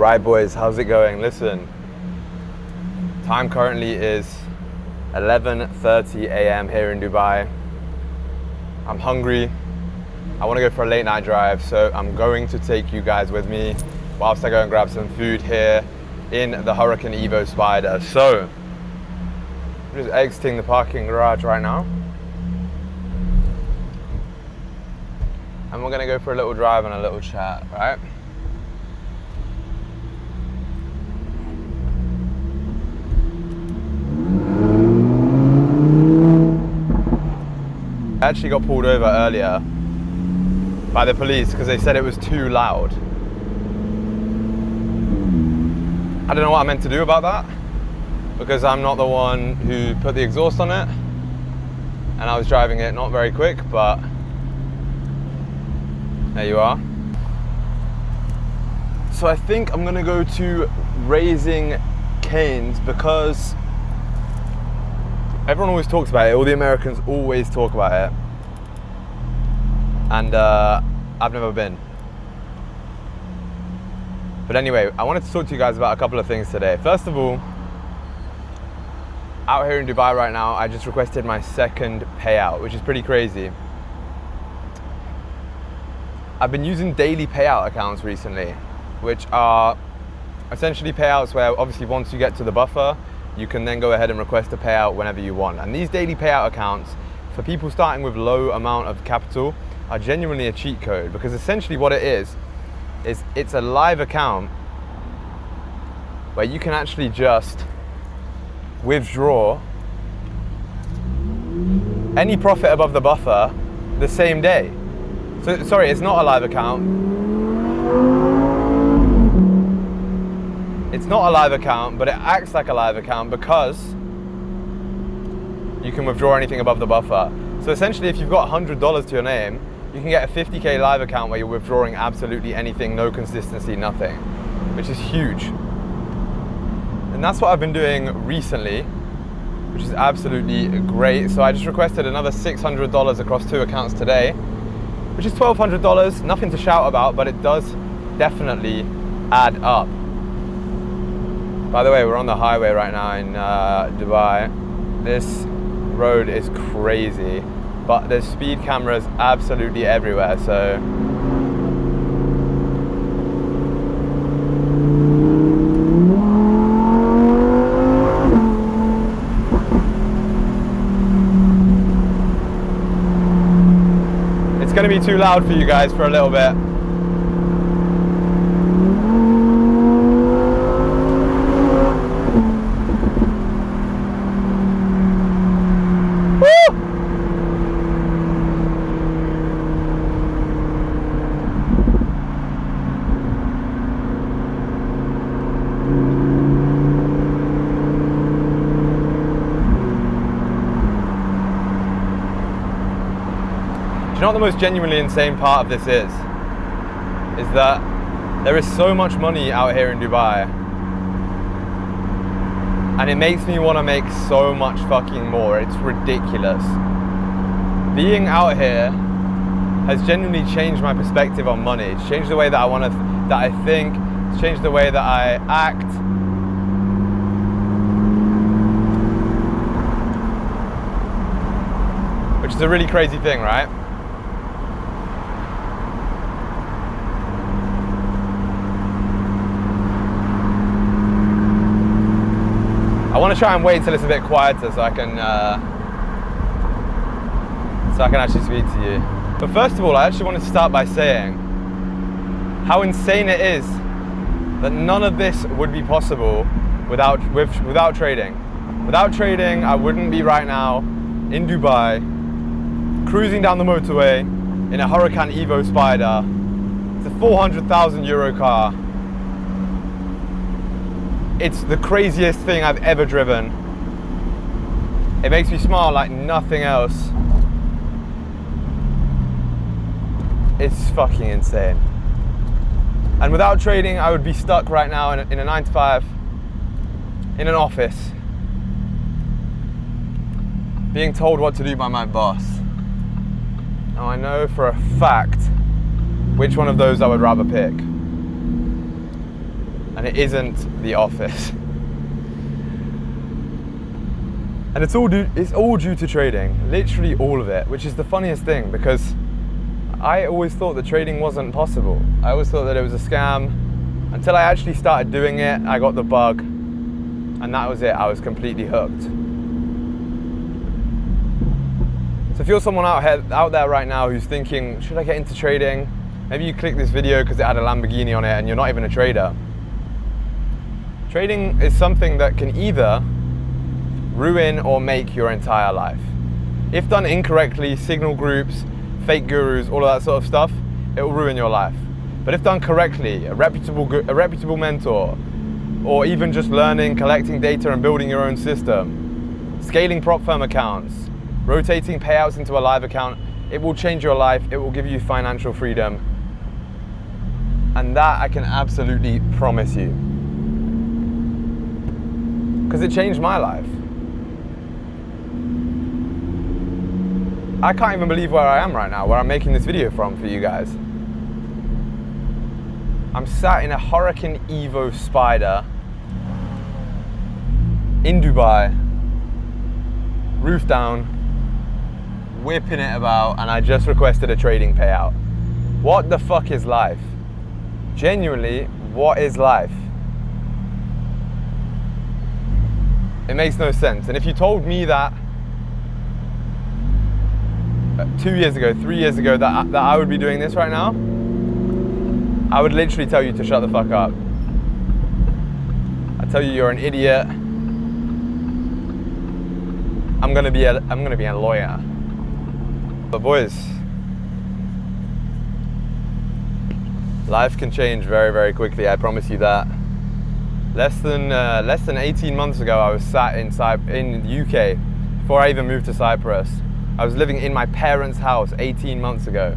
Right boys, how's it going? Listen, time currently is 11:30 a.m. here in Dubai. I'm hungry. I want to go for a late night drive, so I'm going to take you guys with me whilst I go and grab some food here in the Hurricane Evo Spider. So, I'm just exiting the parking garage right now. And we're going to go for a little drive and a little chat, right? I actually got pulled over earlier by the police because they said it was too loud. I don't know what I meant to do about that because I'm not the one who put the exhaust on it, and I was driving it not very quick, but there you are. So I think I'm gonna go to Raising Cane's because everyone always talks about it, all the Americans always talk about it, and I've never been. But anyway, I wanted to talk to you guys about a couple of things today. First of all, out here in Dubai right now, I just requested my second payout, which is pretty crazy. I've been using daily payout accounts recently, which are essentially payouts where obviously once you get to the buffer, you can then go ahead and request a payout whenever you want. And these daily payout accounts, for people starting with low amount of capital, are genuinely a cheat code, because essentially what it is it's a live account where you can actually just withdraw any profit above the buffer the same day. So, sorry, it's not a live account. It's not a live account, but it acts like a live account because you can withdraw anything above the buffer. So essentially, if you've got $100 to your name, you can get a 50K live account where you're withdrawing absolutely anything, no consistency, nothing, which is huge. And that's what I've been doing recently, which is absolutely great. So I just requested another $600 across 2 accounts today, which is $1,200, nothing to shout about, but it does definitely add up. By the way, we're on the highway right now in Dubai. This road is crazy, but there's speed cameras absolutely everywhere, so it's gonna be too loud for you guys for a little bit. You know what the most genuinely insane part of this is that there is so much money out here in Dubai, and it makes me want to make so much fucking more. It's ridiculous. Being out here has genuinely changed my perspective on money. It's changed the way that I think, it's changed the way that I act. Which is a really crazy thing, right? I want to try and wait until it's a bit quieter so I can actually speak to you. But first of all, I actually want to start by saying how insane it is that none of this would be possible without trading. Without trading, I wouldn't be right now in Dubai, cruising down the motorway in a Hurricane Evo Spider. It's a 400,000 euro car. It's the craziest thing I've ever driven. It makes me smile like nothing else. It's fucking insane. And without trading, I would be stuck right now in a 9 to 5, in an office, being told what to do by my boss. Now I know for a fact which one of those I would rather pick. and it isn't the office. And it's all due to trading, literally all of it, which is the funniest thing, because I always thought that trading wasn't possible. I always thought that it was a scam until I actually started doing it. I got the bug, and that was it. I was completely hooked. So if you're someone out there right now who's thinking, should I get into trading? Maybe you clicked this video because it had a Lamborghini on it and you're not even a trader. Trading is something that can either ruin or make your entire life. If done incorrectly, signal groups, fake gurus, all of that sort of stuff, it will ruin your life. But if done correctly, a reputable mentor, or even just learning, collecting data and building your own system, scaling prop firm accounts, rotating payouts into a live account, it will change your life, it will give you financial freedom. And that I can absolutely promise you. Because it changed my life. I can't even believe where I am right now, where I'm making this video from for you guys. I'm sat in a Hurricane Evo Spider in Dubai, roof down, whipping it about, and I just requested a trading payout. What the fuck is life? Genuinely, what is life? It makes no sense. And if you told me that 2 years ago, 3 years ago, that I would be doing this right now, I would literally tell you to shut the fuck up. I'd tell you you're an idiot. I'm gonna be a lawyer. But boys, life can change very, very quickly. I promise you that. Less than 18 months ago, I was sat in the UK before I even moved to Cyprus. I was living in my parents' house 18 months ago.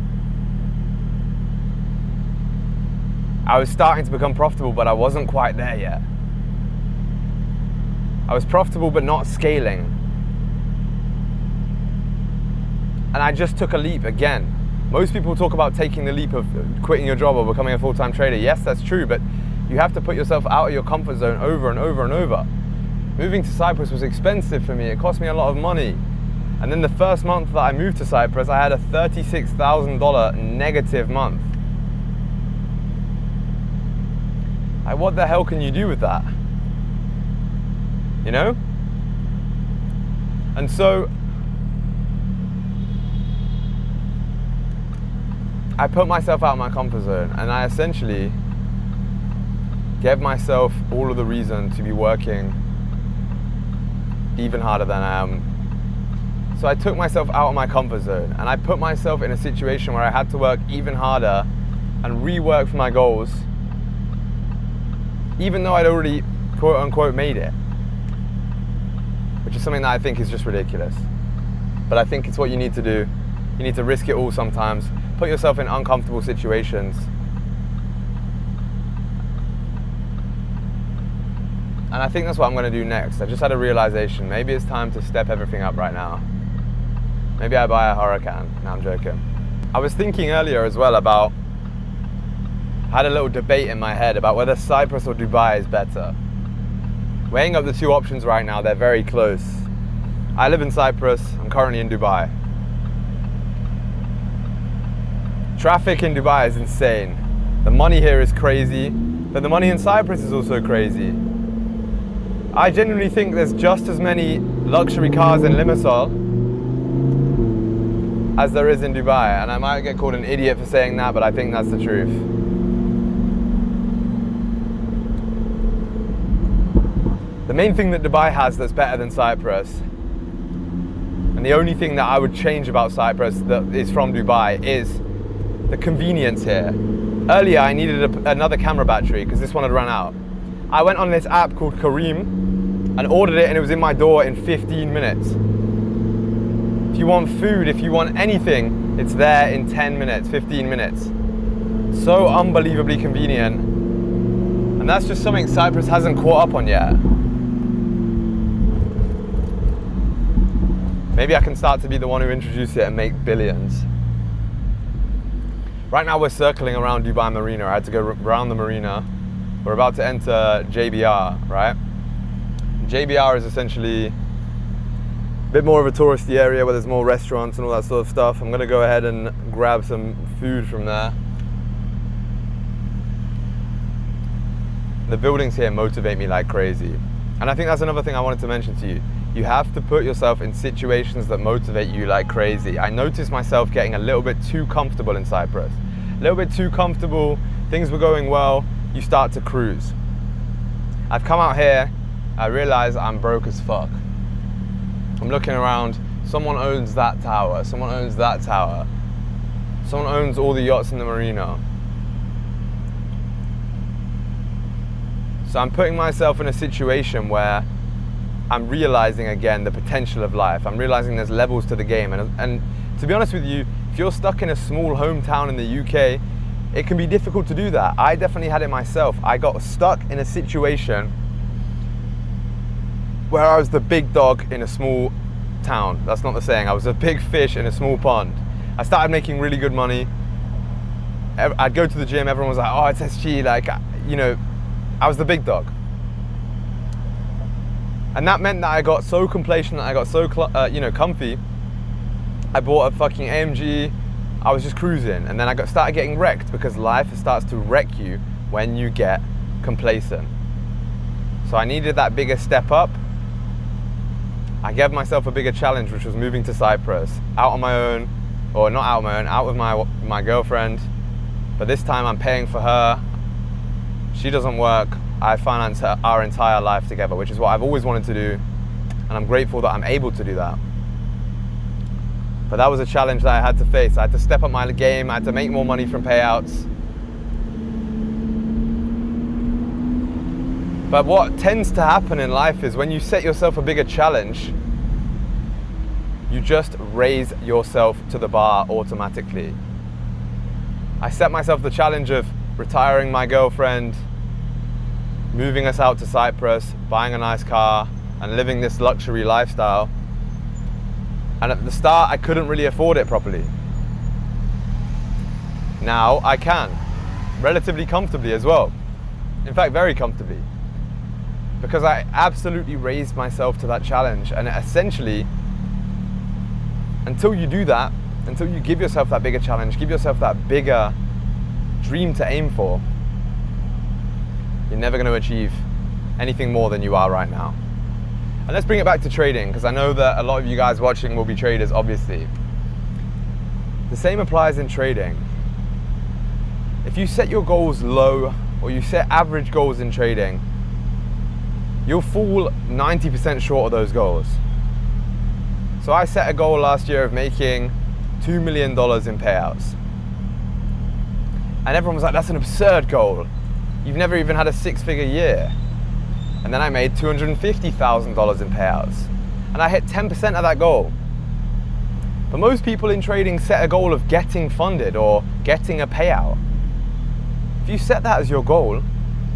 I was starting to become profitable, but I wasn't quite there yet. I was profitable, but not scaling. And I just took a leap again. Most people talk about taking the leap of quitting your job or becoming a full-time trader. Yes, that's true, but you have to put yourself out of your comfort zone over and over and over. Moving to Cyprus was expensive for me. It cost me a lot of money. And then the first month that I moved to Cyprus, I had a $36,000 negative month. Like, what the hell can you do with that? You know? And so, I put myself out of my comfort zone, and I essentially gave myself all of the reason to be working even harder than I am. So I took myself out of my comfort zone, and I put myself in a situation where I had to work even harder and rework for my goals, even though I'd already quote unquote made it, which is something that I think is just ridiculous. But I think it's what you need to do. You need to risk it all sometimes, put yourself in uncomfortable situations. And I think that's what I'm going to do next. I just had a realization. Maybe it's time to step everything up right now. Maybe I buy a Huracan. No, I'm joking. I was thinking earlier as well about, I had a little debate in my head about whether Cyprus or Dubai is better. Weighing up the two options right now, they're very close. I live in Cyprus, I'm currently in Dubai. Traffic in Dubai is insane. The money here is crazy, but the money in Cyprus is also crazy. I genuinely think there's just as many luxury cars in Limassol as there is in Dubai, and I might get called an idiot for saying that, but I think that's the truth. The main thing that Dubai has that's better than Cyprus, and the only thing that I would change about Cyprus that is from Dubai, is the convenience here. Earlier I needed another camera battery because this one had run out. I went on this app called Kareem and ordered it, and it was in my door in 15 minutes. If you want food, if you want anything, it's there in 10 minutes, 15 minutes. So unbelievably convenient. And that's just something Cyprus hasn't caught up on yet. Maybe I can start to be the one who introduced it and make billions. Right now we're circling around Dubai Marina. I had to go around the marina. We're about to enter JBR, right? JBR is essentially a bit more of a touristy area where there's more restaurants and all that sort of stuff. I'm gonna go ahead and grab some food from there. The buildings here motivate me like crazy. And I think that's another thing I wanted to mention to you. You have to put yourself in situations that motivate you like crazy. I noticed myself getting a little bit too comfortable in Cyprus. A little bit too comfortable, things were going well, you start to cruise. I've come out here, I realize I'm broke as fuck. I'm looking around, someone owns that tower, someone owns that tower, someone owns all the yachts in the marina. So I'm putting myself in a situation where I'm realizing again the potential of life. I'm realizing there's levels to the game. And to be honest with you, if you're stuck in a small hometown in the UK, it can be difficult to do that. I definitely had it myself. I got stuck in a situation where I was the big dog in a small town. That's not the saying. I was a big fish in a small pond. I started making really good money. I'd go to the gym, everyone was like, oh, it's SG, like, you know, I was the big dog. And that meant that I got so complacent, that I got so comfy. I bought a fucking AMG. I was just cruising, and then I started getting wrecked, because life starts to wreck you when you get complacent. So I needed that bigger step up. I gave myself a bigger challenge, which was moving to Cyprus, out on my own, or not out on my own, out with my girlfriend. But this time I'm paying for her. She doesn't work. I finance our entire life together, which is what I've always wanted to do, and I'm grateful that I'm able to do that. But that was a challenge that I had to face. I had to step up my game, I had to make more money from payouts. But what tends to happen in life is when you set yourself a bigger challenge, you just raise yourself to the bar automatically. I set myself the challenge of retiring my girlfriend, moving us out to Cyprus, buying a nice car, and living this luxury lifestyle. And at the start, I couldn't really afford it properly. Now I can, relatively comfortably as well. In fact, very comfortably. Because I absolutely raised myself to that challenge. And essentially, until you do that, until you give yourself that bigger challenge, give yourself that bigger dream to aim for, you're never going to achieve anything more than you are right now. And let's bring it back to trading, because I know that a lot of you guys watching will be traders, obviously. The same applies in trading. If you set your goals low, or you set average goals in trading, you'll fall 90% short of those goals. So I set a goal last year of making $2 million in payouts. And everyone was like, that's an absurd goal. You've never even had a six-figure year. And then I made $250,000 in payouts. And I hit 10% of that goal. But most people in trading set a goal of getting funded or getting a payout. If you set that as your goal,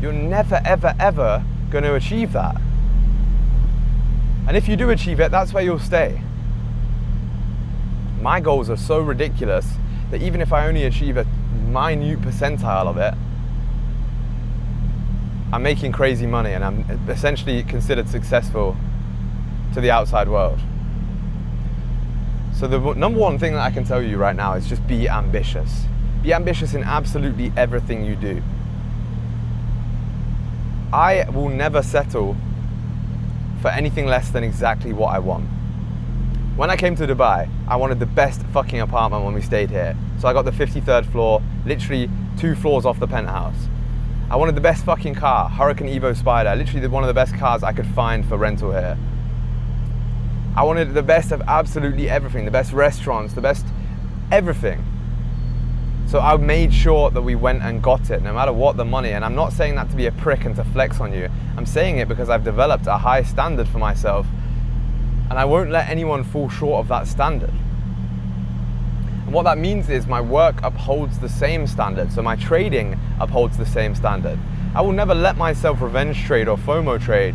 you're never, ever, ever going to achieve that. And if you do achieve it, that's where you'll stay. My goals are so ridiculous that even if I only achieve a minute percentile of it, I'm making crazy money and I'm essentially considered successful to the outside world. So the number one thing that I can tell you right now is just be ambitious. Be ambitious in absolutely everything you do. I will never settle for anything less than exactly what I want. When I came to Dubai, I wanted the best fucking apartment when we stayed here. So I got the 53rd floor, literally 2 floors off the penthouse. I wanted the best fucking car, Hurricane Evo Spider, literally one of the best cars I could find for rental here. I wanted the best of absolutely everything, the best restaurants, the best everything. So I made sure that we went and got it, no matter what the money. And I'm not saying that to be a prick and to flex on you. I'm saying it because I've developed a high standard for myself, and I won't let anyone fall short of that standard. And what that means is my work upholds the same standard, so my trading upholds the same standard. I will never let myself revenge trade or FOMO trade,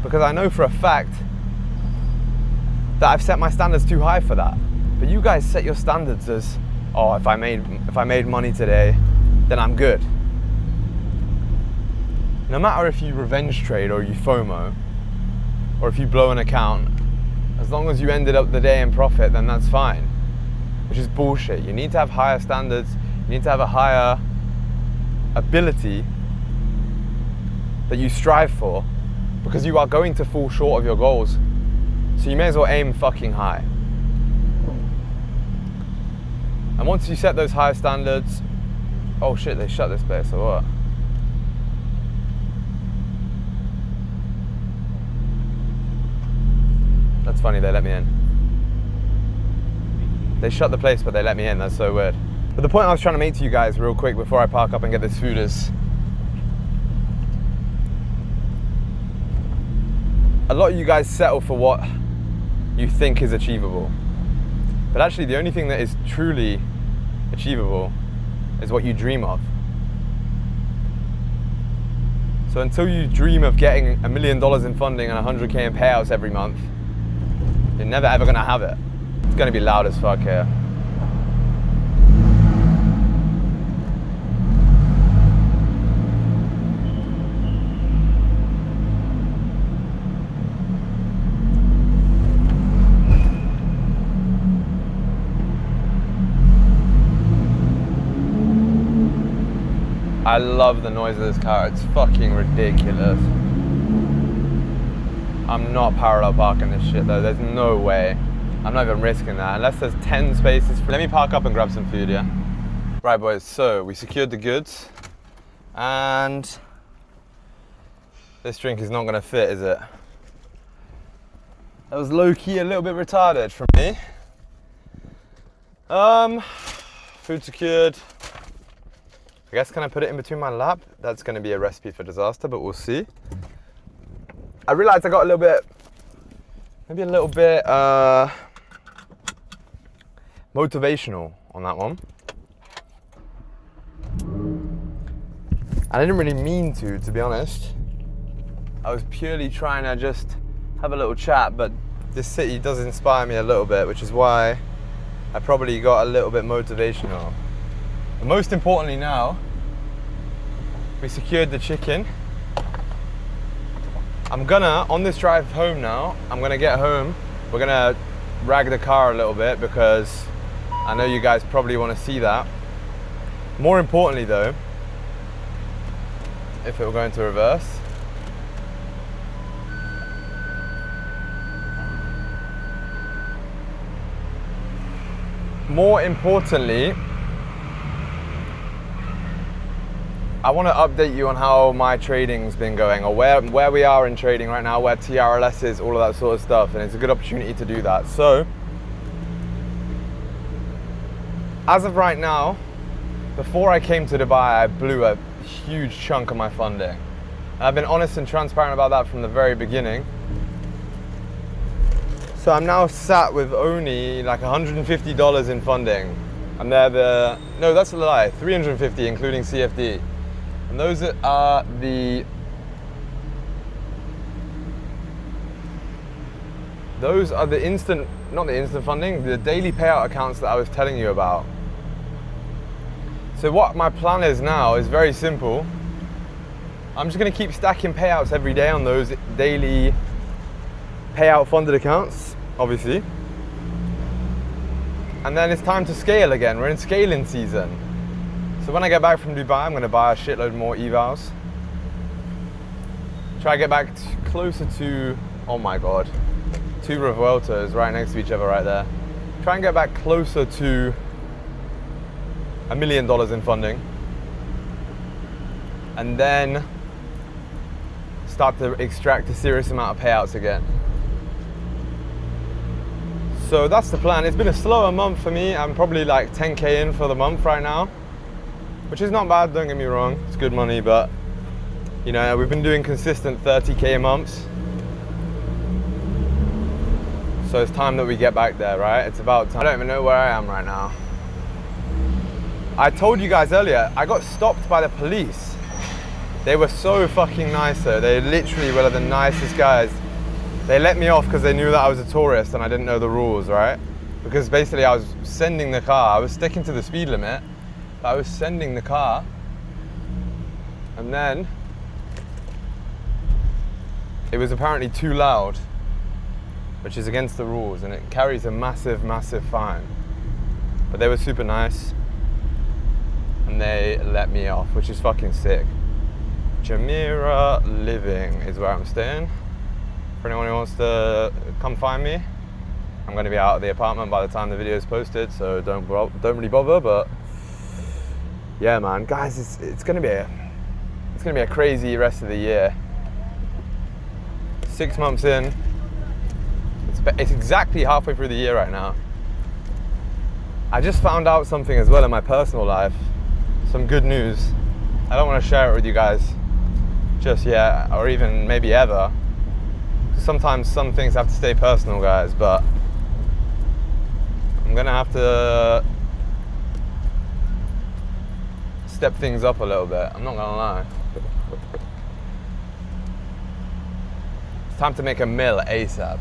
because I know for a fact that I've set my standards too high for that. But you guys set your standards as, oh, if I made money today, then I'm good. no matter if you revenge trade or you FOMO, or if you blow an account, as long as you ended up the day in profit, then that's fine. Which is bullshit. You need to have higher standards, you need to have a higher ability that you strive for, because you are going to fall short of your goals. So you may as well aim fucking high. And once you set those higher standards, oh shit, they shut this place, or what? That's funny, they let me in. They shut the place, but they let me in, that's so weird. But the point I was trying to make to you guys real quick before I park up and get this food is, a lot of you guys settle for what you think is achievable. But actually the only thing that is truly achievable is what you dream of. So until you dream of getting $1 million in funding and 100K in payouts every month, you're never ever gonna have it. It's gonna be loud as fuck here. I love the noise of this car, it's fucking ridiculous. I'm not parallel parking this shit though, there's no way. I'm not even risking that, unless there's 10 spaces. Let me park up and grab some food, yeah? Right boys, so we secured the goods, and this drink is not gonna fit, is it? That was low-key a little bit retarded from me. Food secured. I guess, can I put it in between my lap? That's gonna be a recipe for disaster, but we'll see. I realized I got a little bit, maybe a little bit motivational on that one. I didn't really mean to be honest. I was purely trying to just have a little chat, but this city does inspire me a little bit, which is why I probably got a little bit motivational. And most importantly now, we secured the chicken. I'm gonna, on this drive home now, I'm gonna get home, we're gonna rag the car a little bit because I know you guys probably wanna see that. More importantly though, if it will go into reverse, more importantly, I want to update you on how my trading's been going, or where we are in trading right now, where TRLS is, all of that sort of stuff, and it's a good opportunity to do that. So, as of right now, before I came to Dubai, I blew a huge chunk of my funding. And I've been honest and transparent about that from the very beginning. So I'm now sat with only like $150 in funding. And they're no, that's a lie, 350 including CFD. And those are the instant, not the instant funding, the daily payout accounts that I was telling you about. So what my plan is now is very simple. I'm just gonna keep stacking payouts every day on those daily payout funded accounts, obviously. And then it's time to scale again. We're in scaling season. So when I get back from Dubai, I'm gonna buy a shitload more evals. Try to get back closer to, oh my God, 2 Revueltos right next to each other right there. Try and get back closer to $1 million in funding. And then start to extract a serious amount of payouts again. So that's the plan. It's been a slower month for me. I'm probably like 10K in for the month right now, which is not bad, don't get me wrong. It's good money, but you know, we've been doing consistent 30K months. So it's time that we get back there, right? It's about time. I don't even know where I am right now. I told you guys earlier, I got stopped by the police. They were so fucking nice though. They literally were the nicest guys. They let me off because they knew that I was a tourist and I didn't know the rules, right? Because basically I was sending the car, I was sticking to the speed limit, but I was sending the car, and then it was apparently too loud, which is against the rules, and it carries a massive, massive fine. But they were super nice, and they let me off, which is fucking sick. Jumeirah Living is where I'm staying. For anyone who wants to come find me, I'm going to be out of the apartment by the time the video is posted, so don't really bother. But yeah, man, guys, it's going to be a crazy rest of the year. 6 months in, it's exactly halfway through the year right now. I just found out something as well in my personal life, some good news. I don't want to share it with you guys just yet, or even maybe ever. Sometimes some things have to stay personal, guys, but I'm gonna have to step things up a little bit, I'm not gonna lie. It's time to make a mill ASAP.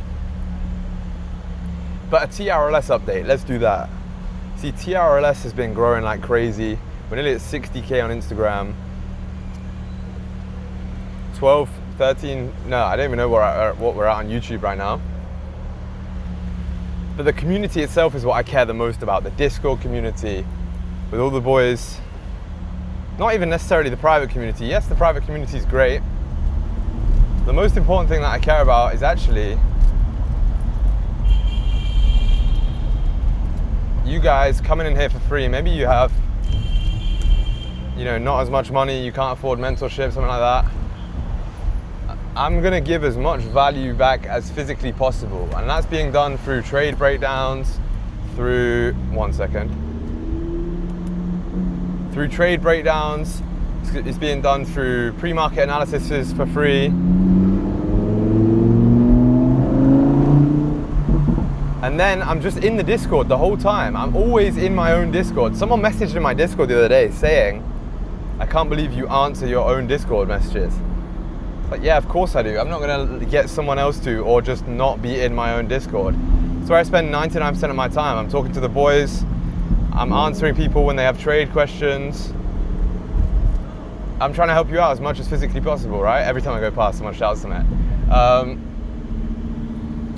But a TRLS update, let's do that. See, TRLS has been growing like crazy. We're nearly at 60K on Instagram. 12, 13, no, I don't even know what we're at on YouTube right now. But the community itself is what I care the most about. The Discord community, with all the boys. Not even necessarily the private community. Yes, the private community is great. The most important thing that I care about is actually you guys coming in here for free. Maybe you have, not as much money, you can't afford mentorship, something like that. I'm gonna give as much value back as physically possible, and that's being done through trade breakdowns, through trade breakdowns. It's being done through pre-market analysis for free. And then I'm just in the Discord the whole time. I'm always in my own Discord. Someone messaged in my Discord the other day saying, I can't believe you answer your own Discord messages. Like, yeah, of course I do. I'm not gonna get someone else to, or just not be in my own Discord. It's where I spend 99% of my time. I'm talking to the boys. I'm answering people when they have trade questions. I'm trying to help you out as much as physically possible, right? Every time I go past, someone shouts to me.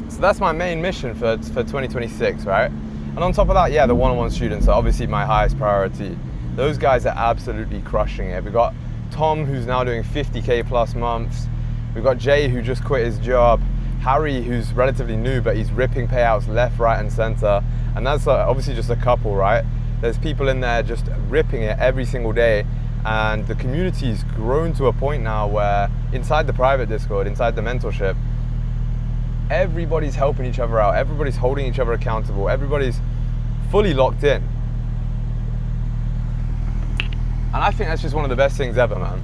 So that's my main mission for 2026, right? And on top of that, yeah, the one-on-one students are obviously my highest priority. Those guys are absolutely crushing it. We've got Tom, who's now doing 50K plus months. We've got Jay, who just quit his job. Harry, who's relatively new, but he's ripping payouts left, right, and center. And that's obviously just a couple, right? There's people in there just ripping it every single day. And the community's grown to a point now where inside the private Discord, inside the mentorship, everybody's helping each other out. Everybody's holding each other accountable. Everybody's fully locked in. And I think that's just one of the best things ever, man.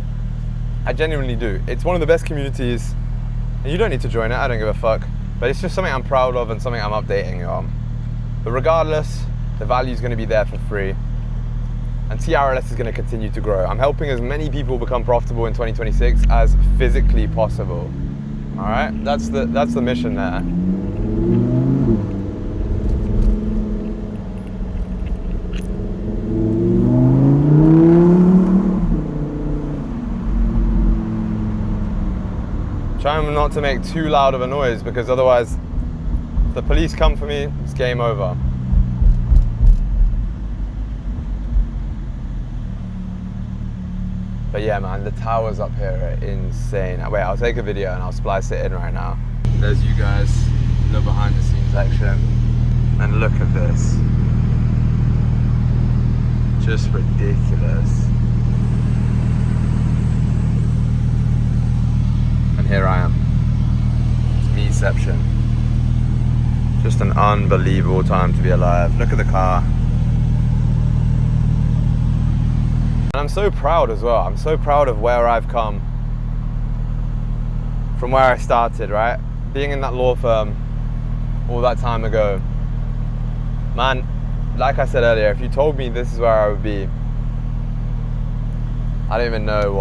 I genuinely do. It's one of the best communities, and you don't need to join it, I don't give a fuck. But it's just something I'm proud of and something I'm updating you on. But regardless, the value's gonna be there for free. And TRLS is gonna continue to grow. I'm helping as many people become profitable in 2026 as physically possible. All right, that's the mission there. Trying not to make too loud of a noise, because otherwise, if the police come for me, it's game over. But yeah, man, the towers up here are insane. Wait, I'll take a video and I'll splice it in right now. There's you guys, the behind the scenes action. And look at this. Just ridiculous. And here I am. It's meception. Just an unbelievable time to be alive. Look at the car. And I'm so proud as well. I'm so proud of where I've come from where I started, right? Being in that law firm all that time ago. Man, like I said earlier, if you told me this is where I would be, I don't even know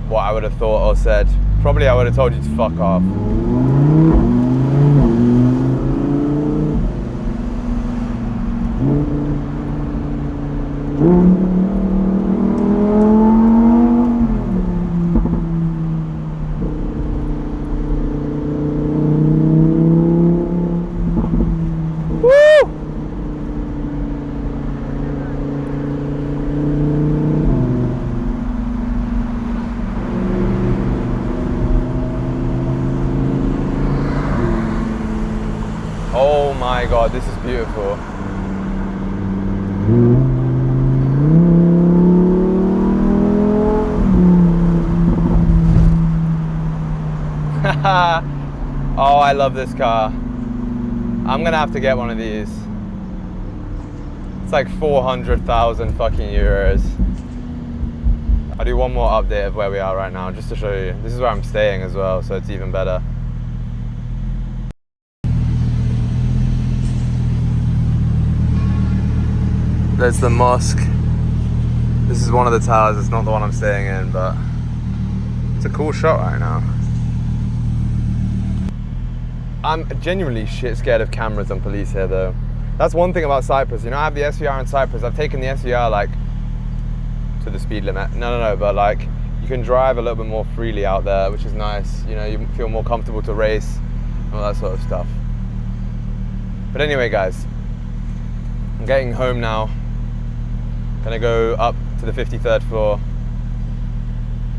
what I would have thought or said. Probably I would have told you to fuck off. my God, this is beautiful. Oh, I love this car. I'm gonna have to get one of these. It's like 400,000 fucking euros. I'll do one more update of where we are right now, just to show you. This is where I'm staying as well, so it's even better. There's the mosque. This is one of the towers. It's not the one I'm staying in, but it's a cool shot right now. I'm genuinely shit scared of cameras and police here though. That's one thing about Cyprus. You know, I have the SVR in Cyprus. I've taken the SVR like to the speed limit. No, but like you can drive a little bit more freely out there, which is nice. You know, you feel more comfortable to race and all that sort of stuff. But anyway, guys, I'm getting home now. Gonna go up to the 53rd floor.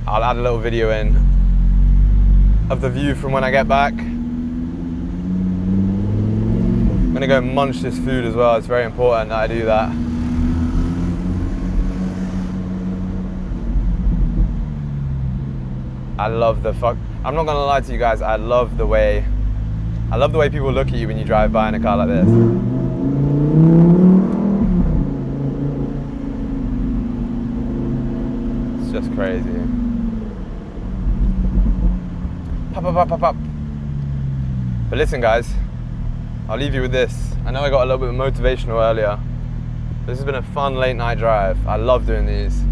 I'll add a little video in of the view from when I get back. I'm gonna go munch this food as well. It's very important that I do that. I love the I'm not gonna lie to you guys, I love the way people look at you when you drive by in a car like this. It's just crazy. Pop. But listen guys, I'll leave you with this. I know I got a little bit motivational earlier. This has been a fun late night drive. I love doing these.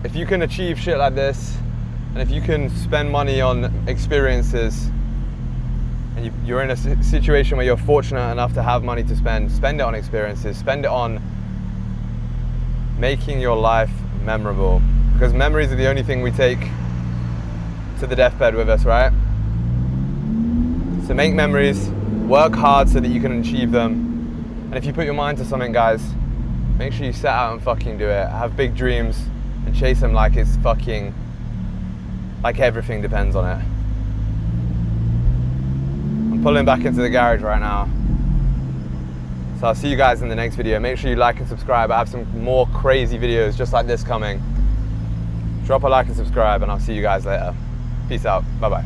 If you can achieve shit like this, and if you can spend money on experiences, and you're in a situation where you're fortunate enough to have money to spend it on experiences, spend it on making your life memorable. Because memories are the only thing we take to the deathbed with us, right? So make memories, work hard so that you can achieve them. And if you put your mind to something, guys, make sure you set out and fucking do it. Have big dreams and chase them like it's fucking, like everything depends on it. I'm pulling back into the garage right now. So I'll see you guys in the next video. Make sure you like and subscribe. I have some more crazy videos just like this coming. Drop a like and subscribe, and I'll see you guys later. Peace out. Bye-bye.